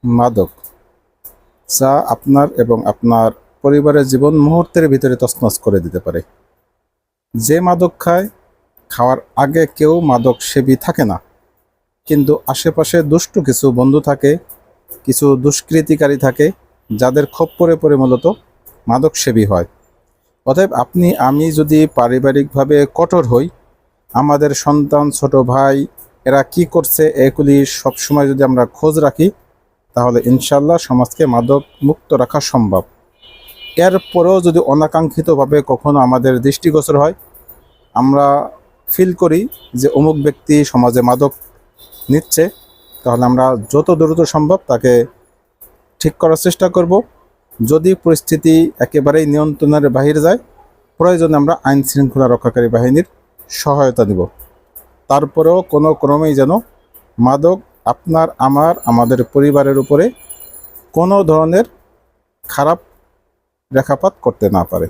মাদক, যা আপনার এবং আপনার পরিবারের জীবন মুহূর্তের ভিতরে তছনছ করে দিতে পারে। যে মাদক খায়, খাওয়ার আগে কেউ মাদক সেবী থাকে না, কিন্তু আশেপাশে দুষ্টু কিছু বন্ধু থাকে, কিছু দুষ্কৃতিকারী থাকে, যাদের খপ্পরে পড়ে মূলত মাদক সেবী হয়। অতএব আপনি আমি যদি পারিবারিকভাবে কঠোর হই, আমাদের সন্তান, ছোট ভাই এরা কি করছে এগুলি সবসময় যদি আমরা খোঁজ রাখি, তাহলে ইনশাল্লাহ সমাজকে মাদক মুক্ত রাখা সম্ভব। এরপরেও যদি অনাকাঙ্ক্ষিতভাবে কখনো আমাদের দৃষ্টিগোচর হয়, আমরা ফিল করি যে অমুক ব্যক্তি সমাজে মাদক নিচ্ছে, তাহলে আমরা যত দ্রুত সম্ভব তাকে ঠিক করার চেষ্টা করব। যদি পরিস্থিতি একেবারেই নিয়ন্ত্রণের বাহিরে যায়, প্রয়োজনে আমরা আইন শৃঙ্খলা রক্ষাকারী বাহিনীর সহায়তা দেব। তারপরেও কোনো ক্রমেই যেন মাদক আপনার, আমাদের পরিবারের উপরে কোনো ধরনের খারাপ রেখাপাত করতে না পারে।